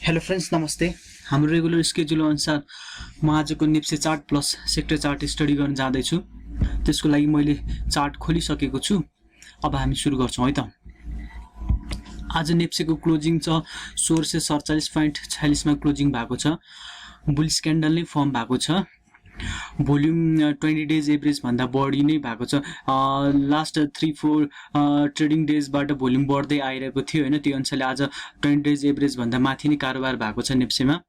Hello friends, नमस्ते। हाम्रो regular schedule अनुसार म आजको NEPSE chart plus sector chart study गर्न जाँदैछु। त्यसको लागि मैले चार्ट खोलिसकेको छु। अब हामी सुरु गर्छौं है त। आज नेप्सेको क्लोजिङ छ 1647.46 मा क्लोजिङ भएको छ। बुलिश क्यान्डल नै फर्म भएको छ। भोल्युम 20 डेज एभरेज भन्दा बढी नै भएको छ। लास्ट 3-4 ट्रेडिङ डेजबाट भोल्युम बढ्दै आइरहेको थियो हैन। त्यो अनुसारले आज 20 डेज एभरेज भन्दा माथि नै कारोबार भएको छ नेप्सेमा।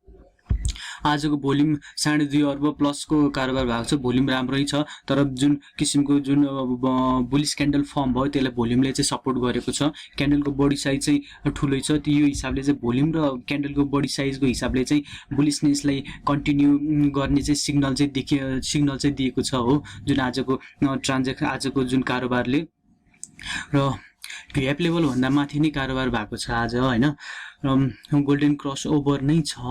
आजको भोल्युम 2.5 अर्ब प्लसको कारोबार भएको छ। भोल्युम राम्रै छ, तर जुन किसिमको जुन बुलिश क्यान्डल फर्म भयो त्यसलाई भोल्युमले चाहिँ सपोर्ट गरेको छ। क्यान्डलको बडी साइज चाहिँ ठुलै छ। त्यो हिसाबले चाहिँ भोल्युम र क्यान्डलको बडी साइजको हिसाबले चाहिँ बुलिशनेसलाई कन्टिन्यू गर्ने चाहिँ सिग्नल चाहिँ दिएको छ हो, जुन आजको जुन कारोबारले। र भिएफ लेभल भन्दा माथि नै कारोबार भएको छ आज हैन। गोल्डन क्रस ओभर नै छ,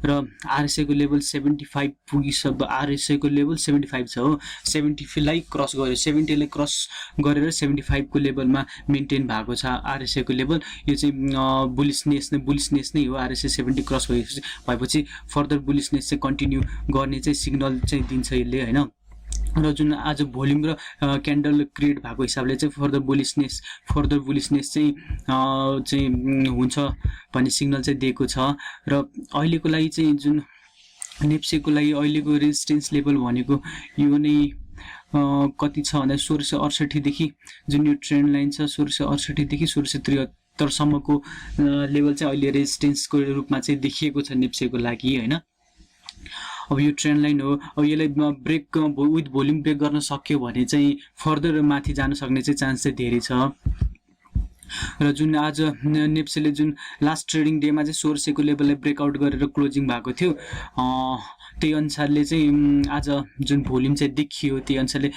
र आरएसए को लेभल 75 पुगिसक्यो। आरएसए को लेभल 75 छ हो। 70 लाई क्रस गर्यो, 70 लाई क्रस गरेर 75 को लेभलमा मेन्टेन भएको छ आरएसए को लेभल। यो चाहिँ बुलिशनेस नै हो। आरएसए 70 क्रस भएपछि फर्दर बुलिशनेस चाहिँ कन्टिन्यू गर्ने चाहिँ सिग्नल चाहिँ दिन्छ यसले हैन। र जुन आज भोल्युम र क्यान्डल क्रिएट भएको हिसाबले चाहिँ फर्दर बुलिशनेस चाहिँ हुन्छ भन्ने सिग्नल चाहिँ दिएको छ। र अहिलेको लागि चाहिँ जुन नेप्सेको लागि अहिलेको रेजिस्टेन्स लेभल भनेको यो नै कति छ भन्दा 1668 देखि जुन यो ट्रेन्ड लाइन छ 1668 देखि 1673 सम्मको लेभल चाहिँ अहिले रेजिस्टेन्सको रूपमा चाहिँ देखिएको छ नेप्सेको लागि हैन। अब यो ट्रेन्ड लाइन हो। अब यसलाई ब्रेक विथ भोल्युम ब्रेक गर्न सक्यो भने चाहिँ फर्दर माथि जान सक्ने चाहिँ चान्स चाहिँ धेरै छ। र जुन आज नेप्सेले जुन लास्ट ट्रेडिङ डेमा चाहिँ 1600 को लेभललाई ब्रेकआउट गरेर क्लोजिङ भएको थियो, त्यही अनुसारले चाहिँ आज जुन भोल्युम चाहिँ देखियो त्यही अनुसारले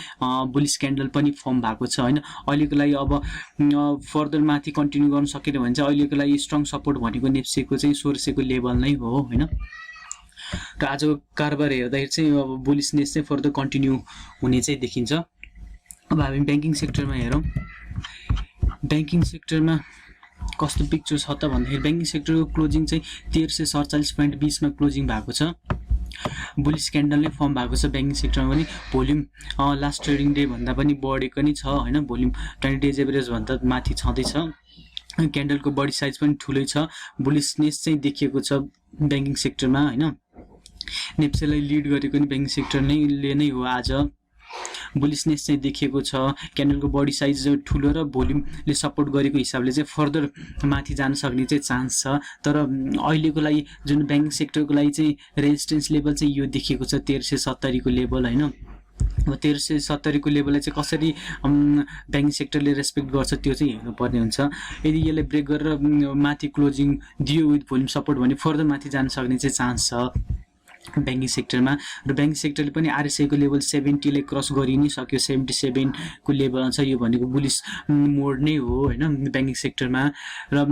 बुलिश क्यान्डल पनि फर्म भएको छ हैन। अहिलेको लागि अब फर्दर माथि कन्टिन्यू गर्न सकेन भने चाहिँ अहिलेको लागि स्ट्रङ सपोर्ट भनेको नेप्सेको चाहिँ 1600 को लेभल नै हो हैन। र आजको कारोबार हेर्दाखेरि चाहिँ अब बुलिशनेस चाहिँ फर्दर कन्टिन्यू हुने चाहिँ देखिन्छ। अब हामी ब्याङ्किङ सेक्टरमा हेरौँ। ब्याङ्किङ सेक्टरमा कस्तो पिक्चर छ त भन्दाखेरि ब्याङ्किङ सेक्टरको क्लोजिङ चाहिँ 1347.20 मा क्लोजिङ भएको छ। बुलिश क्यान्डल नै फर्म भएको छ ब्याङ्किङ सेक्टरमा पनि। भोल्युम लास्ट ट्रेडिङ डे भन्दा पनि बढेको नै छ हैन। भोल्युम 20 डेज एभरेज भन्दा माथि छँदैछ। क्यान्डलको बडी साइज पनि ठुलै छ। बुलिशनेस चाहिँ देखिएको छ ब्याङ्किङ सेक्टरमा हैन। नेप्सेलाई लिड गरेको नि ब्याङ्किङ सेक्टर नै हो। आज बुलिशनेस चाहिँ देखिएको छ। क्यान्डलको बडी साइज ठुलो र भोल्युमले सपोर्ट गरेको हिसाबले चाहिँ फर्दर माथि जान सक्ने चाहिँ चान्स छ। तर अहिलेको लागि जुन ब्याङ्किङ सेक्टरको लागि चाहिँ रेजिस्टेन्स लेभल चाहिँ यो देखिएको छ 1370 को लेभल हैन। अब 1370 को लेभललाई चाहिँ कसरी ब्याङ्किङ सेक्टरले रेस्पेक्ट गर्छ त्यो चाहिँ हेर्नुपर्ने हुन्छ। यदि यसलाई ब्रेक गरेर माथि क्लोजिङ दियो विथ भोल्युम सपोर्ट भने फर्दर माथि जान सक्ने चाहिँ चान्स छ ब्याङ्किङ सेक्टरमा। र ब्याङ्किङ सेक्टरले पनि आरएसए को लेभल 70 लाई क्रस गरि नै सक्यो। 77 को लेभल छ। यो भनेको बुलिश मोड नै हो हैन ब्याङ्किङ सेक्टरमा। र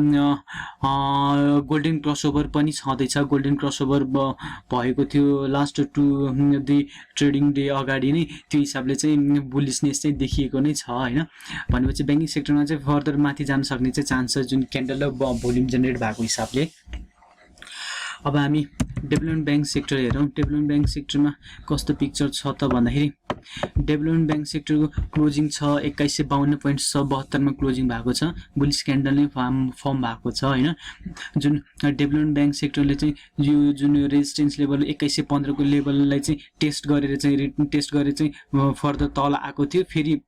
गोल्डन क्रसओभर पनि छँदैछ। गोल्डन क्रसओभर भएको थियो लास्ट 2 ट्रेडिङ डे अगाडि नै। त्यो हिसाबले चाहिँ बुलिशनेस चाहिँ देखिएको नै छ हैन। भनेपछि ब्याङ्किङ सेक्टरमा चाहिँ फर्दर माथि जान सक्ने चाहिँ चान्स छ जुन क्यान्डल र भोल्युम जेनेरेट भएको हिसाबले। अब हामी डेभलपमेन्ट ब्याङ्क सेक्टर हेरौँ। डेभलपमेन्ट ब्याङ्क सेक्टरमा कस्तो पिक्चर छ त भन्दाखेरि डेभलपमेन्ट ब्याङ्क सेक्टरको क्लोजिङ छ 2152.72 मा क्लोजिङ भएको छ। बुलिश क्यान्डल नै फर्म भएको छ हैन। जुन डेभलपमेन्ट ब्याङ्क सेक्टरले चाहिँ यो जुन रेजिस्टेन्स लेभल 2115 को लेभललाई चाहिँ टेस्ट गरेर चाहिँ फर्दर तल आएको थियो। फेरि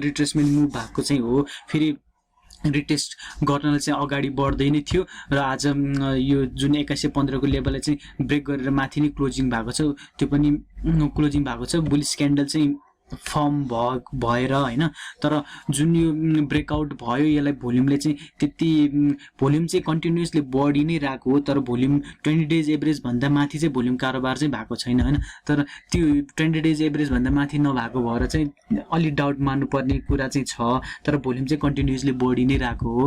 रिट्रेसमेन्ट मुभ भएको चाहिँ हो। फेरि रिटेस्ट गर्नलाई चाहिँ अगाडि बढ्दै नै थियो। र आज यो जुन 2115 को लेभललाई चाहिँ ब्रेक गरेर माथि नै क्लोजिङ भएको छ। त्यो पनि क्लोजिङ भएको छ। बुलिश क्यान्डल चाहिँ फर्म भएर हैन। तर जुन यो ब्रेकआउट भयो यसलाई भोल्युमले चाहिँ त्यति भोल्युम चाहिँ कन्टिन्युअसली बढी नै रहेको हो। तर भोल्युम 20 डेज एभरेज भन्दा माथि चाहिँ भोल्युम कारोबार चाहिँ भएको छैन हैन। तर त्यो 20 डेज एभरेज भन्दा माथि नभएको भएर चाहिँ अलि डाउट मान्नुपर्ने कुरा चाहिँ छ। तर भोल्युम चाहिँ कन्टिन्युअसली बढी नै रहेको हो।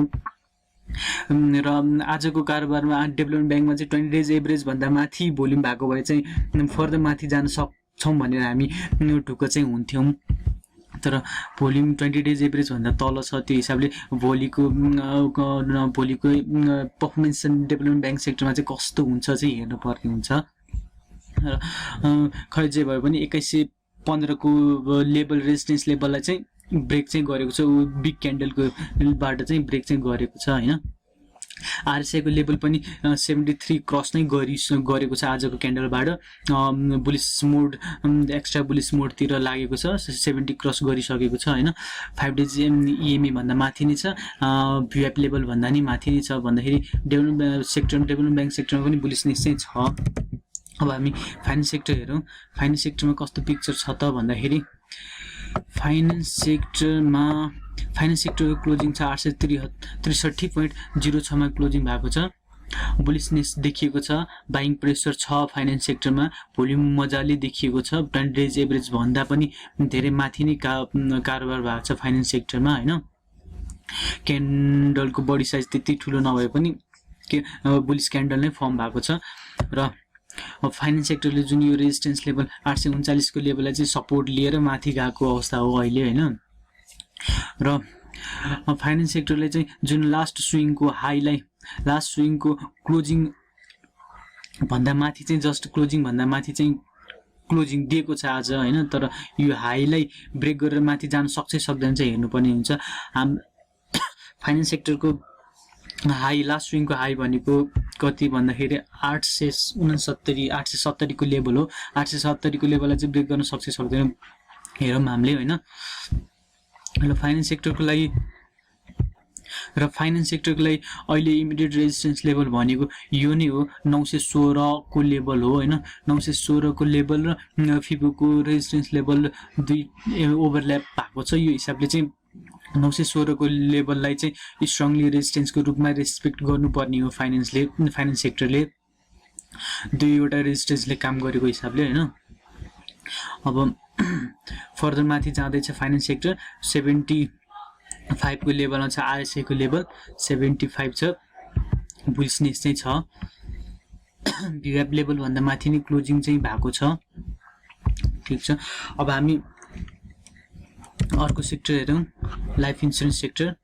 र आजको कारोबारमा डेभलपमेन्ट ब्याङ्कमा चाहिँ 20 डेज एभरेज भन्दा माथि भोल्युम भएको भए चाहिँ फर्दर माथि जान सक्छौँ भनेर हामी ढुक्क चाहिँ हुन्थ्यौँ। तर भोल्युम 20 डेज एभरेज भन्दा तल छ। त्यो हिसाबले भोलिको पर्फर्मेन्स एन्ड डेभलपमेन्ट ब्याङ्क सेक्टरमा चाहिँ कस्तो हुन्छ चाहिँ हेर्नुपर्ने हुन्छ। र खै जे भए पनि 2115 को लेभल रेजिस्टेन्स लेभललाई चाहिँ ब्रेक चाहिँ गरेको छ, बिग क्यान्डलको बाट चाहिँ ब्रेक चाहिँ गरेको छ हैन। आरएसआईको लेभल पनि 73 क्रस नै गरेको छ आजको क्यान्डलबाट। बुलिस मोड एक्स्ट्रा बुलिस मोडतिर लागेको छ, 70 क्रस गरिसकेको छ हैन। 5 डेज इएमए भन्दा माथि नै छ, भिएफ लेभल भन्दा नि माथि नै छ भन्दाखेरि डेभलपमेन्ट ब्याङ्क सेक्टरमा पनि बुलिसनेस चाहिँ छ। अब हामी फाइनेन्स सेक्टर हेरौँ। फाइनेन्स सेक्टरमा कस्तो पिक्चर छ त भन्दाखेरि फाइनेन्स सेक्टरको क्लोजिङ छ 863.06 मा क्लोजिङ भएको छ। बुलिसनेस देखिएको छ, बाइङ प्रेसर छ फाइनेन्स सेक्टरमा, भोल्युम मजाले देखिएको छ, 20 डेज एभरेज भन्दा पनि धेरै माथि नै कारोबार भएको छ फाइनेन्स सेक्टरमा हैन। क्यान्डलको बडी साइज त्यति ठुलो नभए पनि बुलिस क्यान्डल नै फर्म भएको छ। र फाइनेन्स सेक्टरले जुन यो रेजिस्टेन्स लेभल 839 को लेभललाई चाहिँ सपोर्ट लिएर माथि गएको अवस्था हो अहिले हैन। र फाइनेन्स सेक्टरले चाहिँ जुन लास्ट स्विङको क्लोजिङ भन्दा माथि चाहिँ जस्ट क्लोजिङ भन्दा माथि चाहिँ क्लोजिङ दिएको छ आज हैन। तर यो हाईलाई ब्रेक गरेर माथि जान सक्छ सक्दैन चाहिँ हेर्नुपर्ने हुन्छ। फाइनेन्स सेक्टरको हाई लास्ट स्विङको हाई भनेको कति भन्दाखेरि 870 को लेभल हो। 870 को लेभललाई चाहिँ ब्रेक गर्न सक्छ सक्दैन हेरौँ हामीले हैन। र फाइनेन्स सेक्टरको लागि अहिले इमिडिएट रेजिस्टेन्स लेभल भनेको यो नै हो, 916 को लेभल हो हैन। 916 को लेभल र फिबोको रेजिस्टेन्स लेभल दुई ओभरल्याप भएको छ। यो हिसाबले चाहिँ 916 को लेभललाई चाहिँ स्ट्रङली रेजिस्टेन्सको रूपमा रेस्पेक्ट गर्नुपर्ने हो फाइनेन्स सेक्टरले, दुईवटा रेजिस्टेन्सले काम गरेको हिसाबले हैन। अब फर्दर माथि जाँदैछ फाइनेन्स सेक्टर 75 को लेभलमा छ। आरएसआई को लेभल 75 छ, बुलिसनेस चाहिँ छ। भिएफ लेभल भन्दा माथि नै क्लोजिङ चाहिँ भएको छ। ठीक छ। अब हामी अर्को सेक्टर हेरौँ, life insurance sector.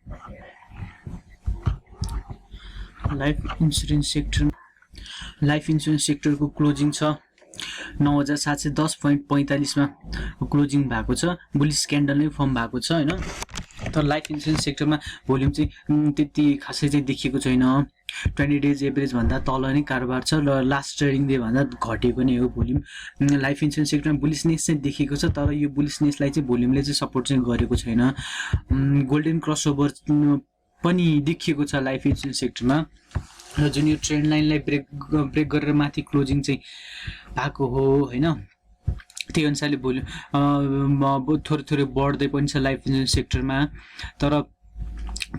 Life insurance सेक्टरको क्लोजिङ छ 9710.45 मा क्लोजिङ भएको छ। बुलिस क्यान्डल नै फर्म भएको छ हैन। तर लाइफ इन्सुरेन्स सेक्टरमा भोल्युम चाहिँ त्यति खासै चाहिँ देखिएको छैन। 20 डेज एभरेज भन्दा तल नै कारोबार छ र लास्ट ट्रेडिङ डे भन्दा घटेको नै हो भोल्युम। लाइफ इन्सुरेन्स सेक्टरमा बुलिसनेस चाहिँ देखिएको छ, तर यो बुलिसनेसलाई चाहिँ भोल्युमले चाहिँ सपोर्ट चाहिँ गरेको छैन। गोल्डन क्रसओभर पनि देखिएको छ लाइफ इन्सुरेन्स सेक्टरमा, र जुन यो ट्रेन्ड लाइनलाई ब्रेक गरेर माथि क्लोजिङ चाहिँ भएको हो हैन। त्यही अनुसारले भोल्युम थोरै बढ्दै पनि छ लाइफ इन्सुरेन्स सेक्टरमा, तर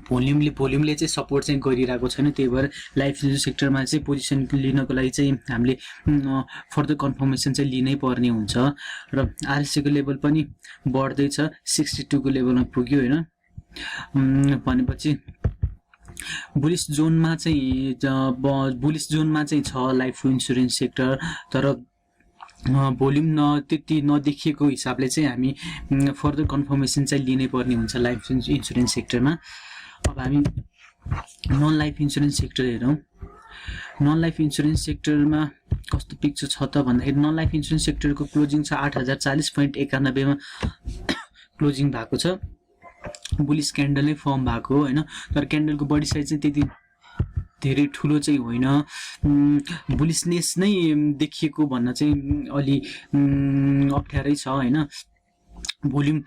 भोल्युमले चाहिँ सपोर्ट चाहिँ गरिरहेको छैन। त्यही भएर लाइफ इन्सुरेन्स सेक्टरमा चाहिँ पोजिसन लिनको लागि चाहिँ हामीले फर्दर कन्फर्मेसन चाहिँ लिनै पर्ने हुन्छ। र आरएससी को लेभल पनि बढ्दैछ, 62 को लेभलमा पुग्यो हैन। भनेपछि बुलिस जोनमा चाहिँ छ लाइफ इन्सुरेन्स सेक्टर, तर भोल्युम त्यति नदेखिएको हिसाबले चाहिँ हामी फर्दर कन्फर्मेसन चाहिँ लिनै पर्ने हुन्छ लाइफ इन्सुरेन्स सेक्टरमा। अब हामी नन लाइफ इन्सुरेन्स सेक्टर हेरौँ। नन लाइफ इन्सुरेन्स सेक्टरमा कस्तो पिक्चर छ त भन्दाखेरि नन लाइफ इन्सुरेन्स सेक्टरको क्लोजिङ छ 8040.91 मा क्लोजिङ भएको छ। बुलिस क्यान्डल नै फर्म भएको हो हैन। तर क्यान्डलको बडी साइज चाहिँ त्यति धेरै ठुलो चाहिँ होइन। बुलिसनेस नै देखिएको भन्न चाहिँ अलि अप्ठ्यारै छ हैन। भोल्युम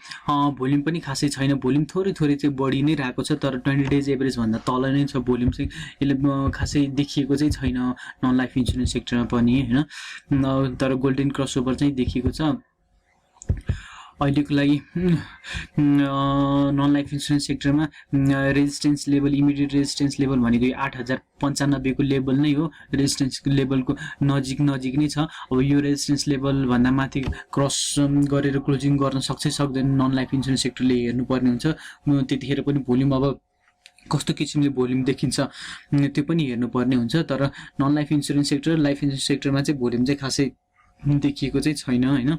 पनि खासै छैन, भोल्युम थोरै चाहिँ बढी नै रहेको छ, तर 20 डेज एभरेज भन्दा तल नै छ भोल्युम चाहिँ। यसले खासै देखिएको चाहिँ छैन नन लाइफ इन्सुरेन्स सेक्टरमा पनि हैन। तर गोल्डन क्रसओभर चाहिँ देखिएको छ। अहिलेको लागि नन लाइफ इन्सुरेन्स सेक्टरमा resistance level immediate resistance level भनेको 8095 को लेभल नै हो। रेजिस्टेन्स लेभलको नजिक नै छ। अब यो रेजिस्टेन्स लेभल भन्दा माथि क्रस गरेर क्लोजिङ गर्न सक्छ सक्दैन नन लाइफ इन्सुरेन्स सेक्टरले हेर्नुपर्ने हुन्छ। त्यतिखेर पनि भोल्युम अब कस्तो किसिमले भोल्युम देखिन्छ त्यो पनि हेर्नुपर्ने हुन्छ। तर नन लाइफ इन्सुरेन्स सेक्टरमा चाहिँ भोल्युम चाहिँ खासै देखिएको चाहिँ छैन हैन।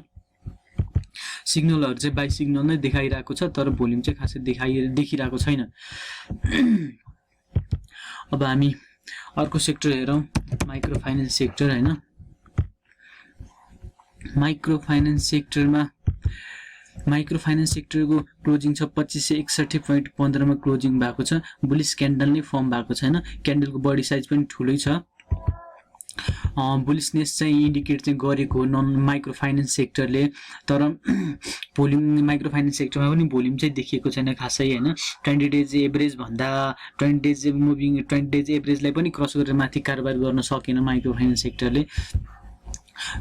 सिग्नलहरु चाहिँ बाइ सिग्नल नै देखाइरहेको छ तर भोल्युम चाहिँ खासै देखिरहेको छैन। अब हामी अर्को सेक्टर हेरौँ, माइक्रो फाइनान्स सेक्टर हैन। माइक्रो फाइनान्स सेक्टरको क्लोजिङ छ 2561.15 मा क्लोजिङ भएको छ। बुलिस क्यान्डल नै फर्म भएको छ हैन। क्यान्डलको बडी साइज पनि ठुलै छ। बुलिसनेस चाहिँ इन्डिकेट चाहिँ गरेको नन माइक्रो फाइनान्स सेक्टरले, तर भोल्युम माइक्रो फाइनान्स सेक्टरमा पनि भोल्युम चाहिँ देखिएको छैन खासै हैन। 20 डेज एभरेज भन्दा 20 डेज एभरेजलाई पनि क्रस गरेर माथि कारोबार गर्न सकेन माइक्रो फाइनान्स सेक्टरले।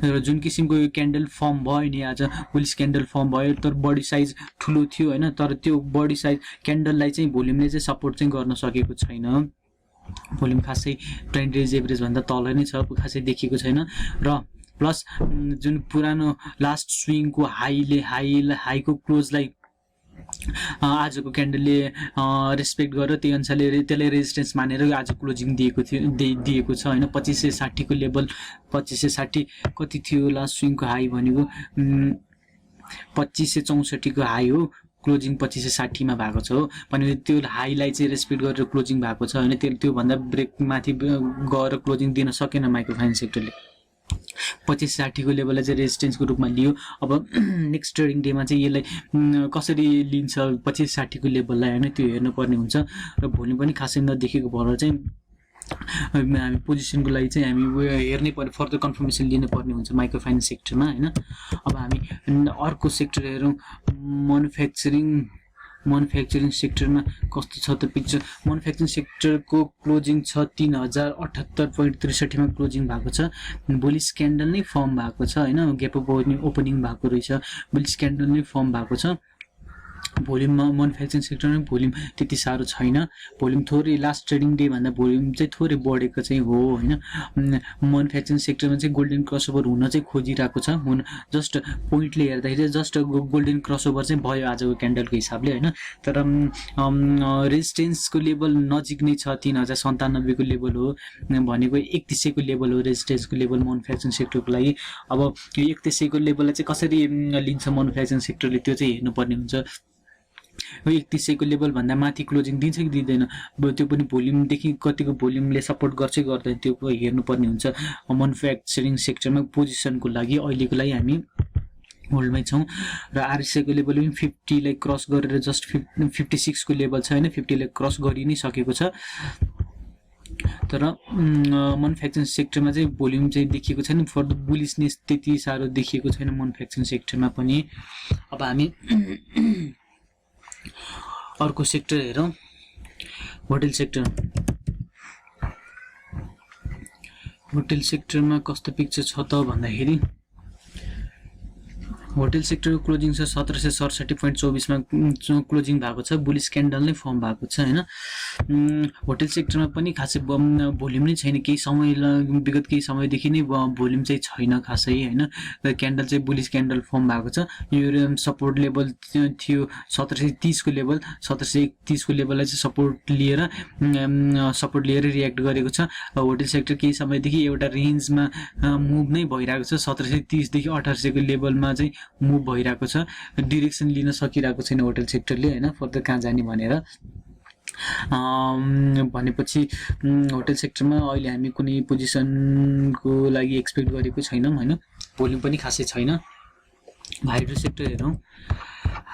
र जुन किसिमको यो क्यान्डल फर्म भयो नि आज बुलिस क्यान्डल फर्म भयो, तर बडी साइज ठुलो थियो हैन। तर त्यो बडी साइज क्यान्डललाई चाहिँ भोल्युमले चाहिँ सपोर्ट चाहिँ गर्न सकेको छैन। भोल्युम खासै 20 डेज एभरेज भन्दा तल नै छ, खासै देखिएको छैन। र प्लस जुन पुरानो लास्ट स्विङको हाईको क्लोजलाई आजको क्यान्डलले रेस्पेक्ट गरेर त्यही अनुसारले त्यसले रेजिस्टेन्स मानेर आज क्लोजिङ दिएको छ हैन। 2560 को लेभल 2560 कति थियो लास्ट स्विङको हाई भनेको 2564 को हाई हो। क्लोजिङ 2560 मा भएको छ हो। भनेको त्यो हाईलाई चाहिँ रेस्पेक्ट गरेर क्लोजिङ भएको छ हैन। त्यो भन्दा ब्रेक माथि गएर क्लोजिङ दिन सकेन माइक्रो फाइनान्स सेक्टरले। 2560 को लेभललाई चाहिँ रेजिस्टेन्सको रूपमा लियो। अब नेक्स्ट ट्रेडिङ डेमा चाहिँ यसलाई कसरी लिन्छ 2560 को लेभललाई हैन, त्यो हेर्नुपर्ने हुन्छ। र भोल्युम पनि खासै नदेखेको भएर चाहिँ हामी पोजिसनको लागि चाहिँ हामी हेर्नै पर्ने, फर्दर कन्फर्मेसन लिनुपर्ने हुन्छ माइक्रो फाइनान्स सेक्टरमा हैन। अब हामी अर्को सेक्टर हेरौँ, म्यानुफ्याक्चरिङ सेक्टरमा कस्तो छ त पिक्चर। म्यानुफ्याक्चरिङ सेक्टरको क्लोजिङ छ 3078.63 मा क्लोजिङ भएको छ। बुलिस क्यान्डल नै फर्म भएको छ हैन। ग्याप अप ओपनिङ भएको रहेछ। बुलिस क्यान्डल नै फर्म भएको छ। भोल्युममा म्यानुफ्याक्चरिङ सेक्टरमा भोल्युम त्यति साह्रो छैन। भोल्युम थोरै लास्ट ट्रेडिङ डे भन्दा भोल्युम चाहिँ थोरै बढेको चाहिँ हो हैन। म्यानुफ्याक्चरिङ सेक्टरमा चाहिँ गोल्डन क्रसओभर हुन चाहिँ खोजिरहेको छ। जस्ट पोइन्टले हेर्दाखेरि जस्ट गोल्डन क्रसओभर चाहिँ भयो आजको क्यान्डलको हिसाबले हैन। तर रेजिस्टेन्सको लेभल नजिक नै छ। 3097 को लेभल हो भनेको 3100 को लेभल हो रेजिस्टेन्सको लेभल म्यानुफ्याक्चरिङ सेक्टरको लागि। अब यो 3100 को लेभललाई चाहिँ कसरी लिन्छ म्यानुफ्याक्चरिङ सेक्टरले त्यो चाहिँ हेर्नुपर्ने हुन्छ। 3100 को लेभल भन्दा माथि क्लोजिङ दिन्छ कि दिँदैन, त्यो पनि भोल्युमदेखि कतिको भोल्युमले सपोर्ट गर्छ गर्दैन त्यो हेर्नुपर्ने हुन्छ म्यानुफ्याक्चरिङ सेक्टरमा पोजिसनको लागि। अहिलेको लागि हामी होल्डमै छौँ। र आरएसआई को लेभल पनि 50 लाई क्रस गरेर जस्ट 56 को लेभल छ हैन। 50 लाई क्रस गरि नै सकेको छ। तर म्यानुफ्याक्चरिङ सेक्टरमा चाहिँ भोल्युम चाहिँ देखिएको छैन। फर द बुलिसनेस त्यति साह्रो देखिएको छैन म्यानुफ्याक्चरिङ सेक्टरमा पनि। अब हामी अर्को सेक्टर हेरौँ, होटल सेक्टर। होटल सेक्टरमा कस्तो पिक्चर छ त भन्दाखेरि होटल सेक्टरको क्लोजिङ छ 1767.24 मा क्लोजिङ भएको छ। बुलिस क्यान्डल नै फर्म भएको छ हैन। होटल सेक्टरमा पनि खासै भोल्युम नै छैन। विगत केही समयदेखि नै भोल्युम चाहिँ छैन खासै हैन। क्यान्डल चाहिँ बुलिस क्यान्डल फर्म भएको छ। यो सपोर्ट लेभल थियो 1730 को लेभल। 1731 को लेभललाई चाहिँ सपोर्ट लिएर रियाक्ट गरेको छ। होटल सेक्टर केही समयदेखि एउटा रेन्जमा मुभ नै भइरहेको छ। 1730 देखि 1800 को लेभलमा चाहिँ मुभ भइरहेको छ। डिरेक्सन लिन सकिरहेको छैन होटल सेक्टरले हैन, फर्दर कहाँ जाने भनेर। भनेपछि होटल सेक्टरमा अहिले हामी कुनै पोजिसनको लागि एक्सपेक्ट गरेको छैनौँ हैन। भोल्युम पनि खासै छैन। हाइड्रो सेक्टर हेरौँ।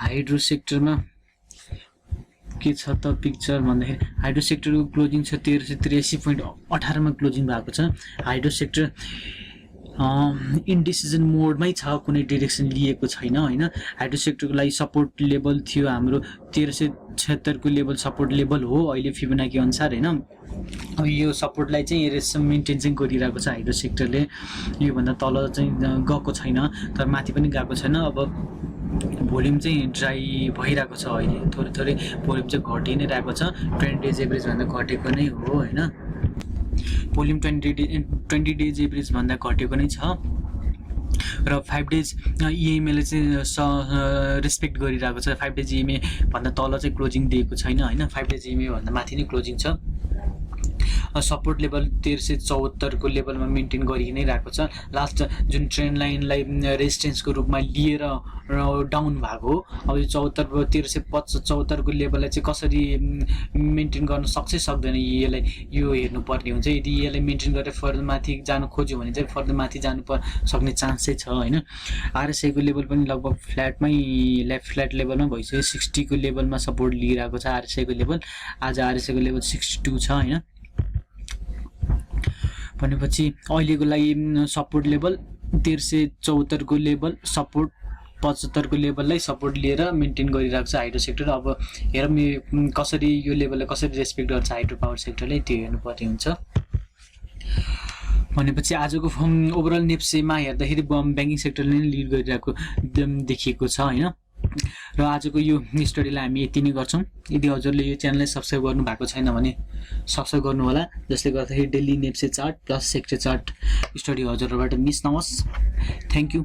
हाइड्रो सेक्टरमा के छ त पिक्चर भन्दाखेरि हाइड्रो सेक्टरको क्लोजिङ छ 1383.18 मा क्लोजिङ भएको छ। हाइड्रो सेक्टर इन्डिसिजन मोडमै छ, कुनै डिरेक्सन लिएको छैन हैन। हाइड्रो सेक्टरको लागि सपोर्ट लेभल थियो हाम्रो 1376 को लेभल सपोर्ट लेभल हो अहिले फिबोनाकी अनुसार हैन। अब यो सपोर्टलाई चाहिँ मेन्टेन चाहिँ गरिरहेको छ हाइड्रो सेक्टरले। यो भन्दा तल चाहिँ गएको छैन, तर माथि पनि गएको छैन। अब भोल्युम चाहिँ ड्राई भइरहेको छ अहिले। थोरै भोल्युम चाहिँ घटि नै रहेको छ। 20 डेज एभरेज भन्दा घटेको नै हो हैन। भोल्युम 20 डेज एभरेज भन्दा घटेको नै छ। र 5 डेज इएमएले चाहिँ रेस्पेक्ट गरिरहेको छ। 5 डेज इएमए भन्दा तल चाहिँ क्लोजिङ दिएको छैन हैन। 5 डेज इएमए भन्दा माथि नै क्लोजिङ छ। सपोर्ट लेभल 1374 को लेभलमा मेन्टेन गरि नै रहेको छ। लास्ट जुन ट्रेन्ड लाइनलाई रेजिस्टेन्सको रूपमा लिएर डाउन भएको हो। अब यो 1374 को लेभललाई चाहिँ कसरी मेन्टेन गर्न सक्छ सक्दैन यसलाई यो हेर्नुपर्ने हुन्छ। यदि यसलाई मेन्टेन गरेर फर्दर माथि जानु खोज्यो भने चाहिँ फर्दर माथि जानु सक्ने चान्स चाहिँ छ होइन। आरएसआई को लेभल पनि लगभग फ्ल्याट लेभलमा भइसक्यो। 60 को लेभलमा सपोर्ट लिइरहेको छ आरएसआई को लेभल। आज आरएसआई को लेभल 62 छ होइन। भनेपछि अहिलेको लागि सपोर्ट लेभल 1374 को लेभल सपोर्ट 75 को लेभललाई सपोर्ट लिएर मेन्टेन गरिरहेको छ हाइड्रो सेक्टर। अब हेरौँ कसरी यो लेभललाई कसरी रेस्पेक्ट गर्छ हाइड्रो पावर सेक्टरले त्यो हेर्नुपर्ने हुन्छ। भनेपछि आजको ओभरअल नेप्सेमा हेर्दाखेरि ब्याङ्किङ सेक्टरले नै लिड गरिरहेको देखिएको छ होइन। र आजको यो स्टडीलाई हामी यति नै गर्छौँ। यदि हजुरले यो च्यानललाई सब्सक्राइब गर्नु भएको छैन भने सब्सक्राइब गर्नु होला, जसले गर्दाखेरि daily NEPSE chart plus sector chart study हजुरबाट मिस नहोस्। Thank you.